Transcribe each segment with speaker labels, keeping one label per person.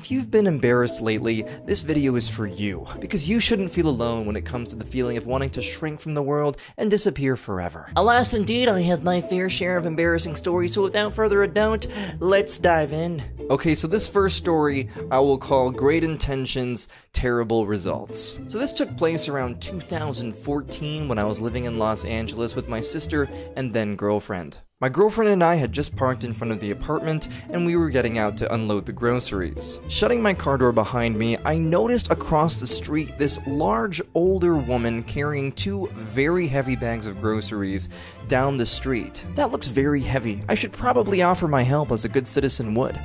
Speaker 1: If you've been embarrassed lately, this video is for you, because you shouldn't feel alone when it comes to the feeling of wanting to shrink from the world and disappear forever. Alas indeed, I have my fair share of embarrassing stories, so without further ado, let's dive in. Okay, so this first story I will call Great Intentions, Terrible Results. So this took place around 2014 when I was living in Los Angeles with my sister and then girlfriend. My girlfriend and I had just parked in front of the apartment and we were getting out to unload the groceries. Shutting my car door behind me, I noticed across the street this large older woman carrying two very heavy bags of groceries down the street. That looks very heavy. I should probably offer my help as a good citizen would.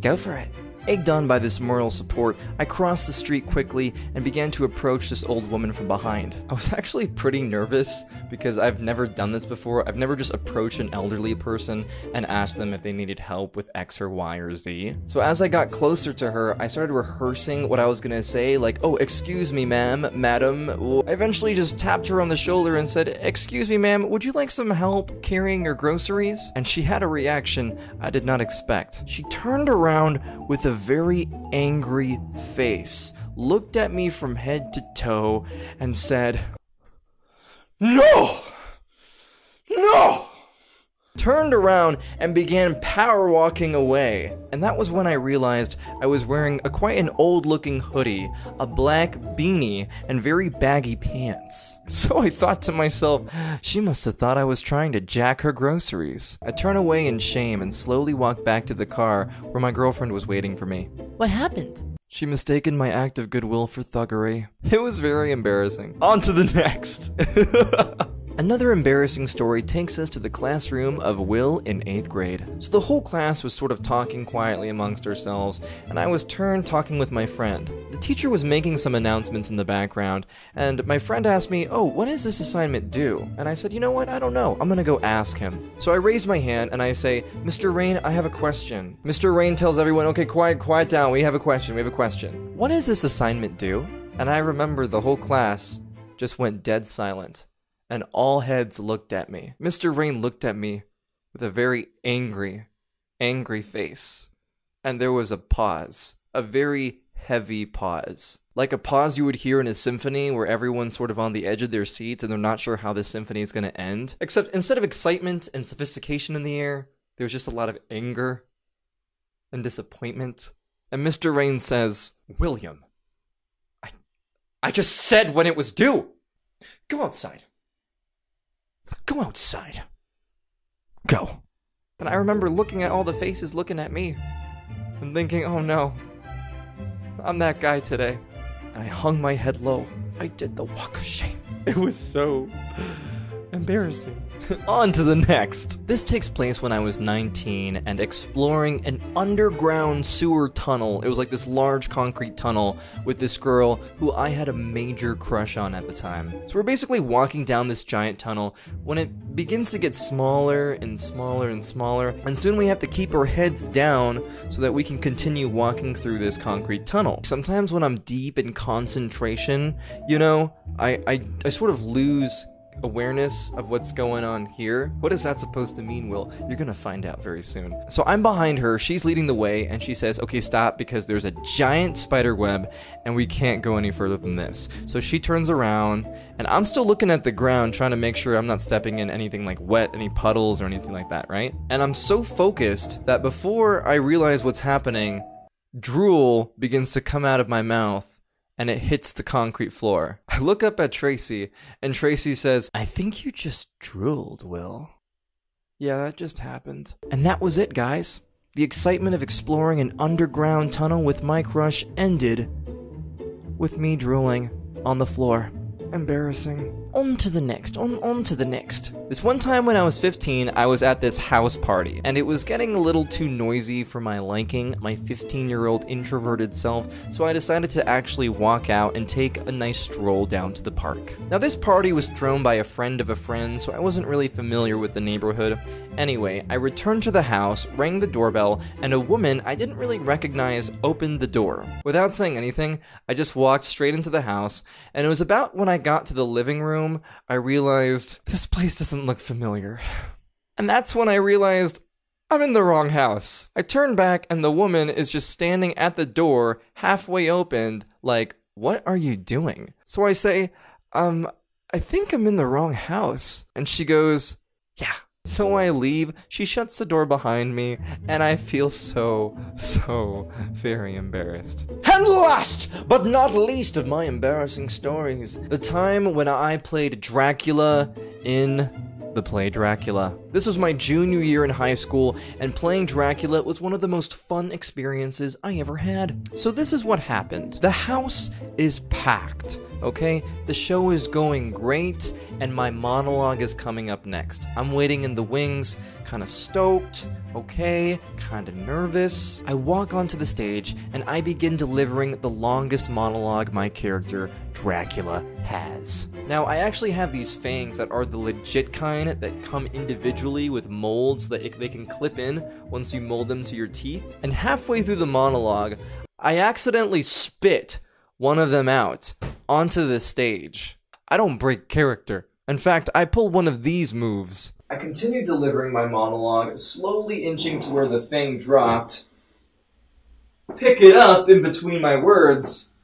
Speaker 1: Go for it. Egged on by this moral support, I crossed the street quickly and began to approach this old woman from behind. I was actually pretty nervous because I've never done this before. I've never just approached an elderly person and asked them if they needed help with X or Y or Z. So as I got closer to her, I started rehearsing what I was gonna say, like, "Oh, excuse me, ma'am, madam." I eventually just tapped her on the shoulder and said, "Excuse me, ma'am, would you like some help carrying your groceries?" And she had a reaction I did not expect. She turned around with a very angry face, looked at me from head to toe, and said, "No! No!" Turned around and began power walking away. And that was when I realized I was wearing quite an old looking hoodie, a black beanie, and very baggy pants. So I thought to myself, she must have thought I was trying to jack her groceries. I turned away in shame and slowly walked back to the car where my girlfriend was waiting for me.
Speaker 2: What happened?
Speaker 1: She mistaken my act of goodwill for thuggery. It was very embarrassing. On to the next. Another embarrassing story takes us to the classroom of Will in 8th grade. So the whole class was sort of talking quietly amongst ourselves, and I was turned talking with my friend. The teacher was making some announcements in the background, and my friend asked me, "Oh, when is this assignment due?" And I said, "You know what, I don't know, I'm gonna go ask him." So I raised my hand and I say, "Mr. Rain, I have a question." Mr. Rain tells everyone, "Okay, quiet down, we have a question. When is this assignment due?" And I remember the whole class just went dead silent. And all heads looked at me. Mr. Rain looked at me with a very angry face. And there was a pause. A very heavy pause. Like a pause you would hear in a symphony where everyone's sort of on the edge of their seats and they're not sure how this symphony is going to end. Except instead of excitement and sophistication in the air, there was just a lot of anger and disappointment. And Mr. Rain says, "William, I just said when it was due. Go outside. Go outside. Go." And I remember looking at all the faces looking at me and thinking, oh no, I'm that guy today. And I hung my head low. I did the walk of shame. It was so embarrassing. On to the next. This takes place when I was 19 and exploring an underground sewer tunnel. It was like this large concrete tunnel with this girl who I had a major crush on at the time. So we're basically walking down this giant tunnel when it begins to get smaller and smaller and smaller, and soon we have to keep our heads down so that we can continue walking through this concrete tunnel. Sometimes when I'm deep in concentration, you know, I sort of lose awareness of what's going on here. What is that supposed to mean, Will? You're gonna find out very soon. So I'm behind her, she's leading the way, and she says, "Okay, stop, because there's a giant spider web and we can't go any further than this." So she turns around, and I'm still looking at the ground trying to make sure I'm not stepping in anything like wet, any puddles or anything like that, right? And I'm so focused that before I realize what's happening, drool begins to come out of my mouth and it hits the concrete floor. I look up at Tracy, and Tracy says, "I think you just drooled, Will." Yeah, that just happened. And that was it, guys. The excitement of exploring an underground tunnel with my crush ended with me drooling on the floor. Embarrassing. On to the next, on to the next. This one time when I was 15, I was at this house party, and it was getting a little too noisy for my liking, my 15-year-old introverted self, so I decided to actually walk out and take a nice stroll down to the park. Now this party was thrown by a friend of a friend, so I wasn't really familiar with the neighborhood. Anyway, I returned to the house, rang the doorbell, and a woman I didn't really recognize opened the door. Without saying anything, I just walked straight into the house, and it was about when I got to the living room, I realized this place doesn't look familiar. And that's when I realized I'm in the wrong house. I turn back and the woman is just standing at the door, halfway opened, like, what are you doing? So I say, I think I'm in the wrong house. And she goes, yeah. So I leave, she shuts the door behind me, and I feel so very embarrassed. And last, but not least of my embarrassing stories, the time when I played Dracula in the play Dracula. This was my junior year in high school, and playing Dracula was one of the most fun experiences I ever had. So this is what happened. The house is packed, okay? The show is going great, and my monologue is coming up next. I'm waiting in the wings, kinda stoked, okay, kinda nervous. I walk onto the stage, and I begin delivering the longest monologue my character, Dracula, has. Now, I actually have these fangs that are the legit kind that come individually with molds that they can clip in once you mold them to your teeth. And halfway through the monologue, I accidentally spit one of them out onto the stage. I don't break character. In fact, I pull one of these moves. I continue delivering my monologue, slowly inching to where the thing dropped, pick it up in between my words,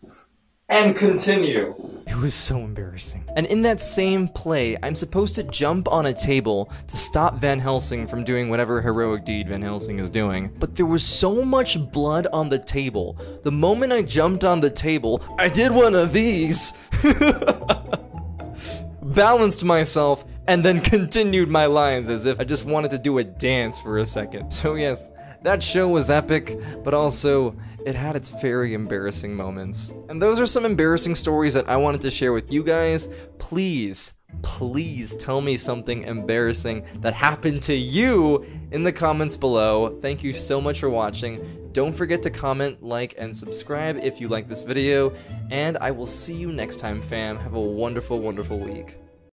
Speaker 1: and continue. It was so embarrassing. And in that same play, I'm supposed to jump on a table to stop Van Helsing from doing whatever heroic deed Van Helsing is doing. But there was so much blood on the table. The moment I jumped on the table, I did one of these. Balanced myself, and then continued my lines as if I just wanted to do a dance for a second. So yes, that show was epic, but also, it had its very embarrassing moments. And those are some embarrassing stories that I wanted to share with you guys. Please tell me something embarrassing that happened to you in the comments below. Thank you so much for watching. Don't forget to comment, like, and subscribe if you like this video, and I will see you next time, fam. Have a wonderful, wonderful week.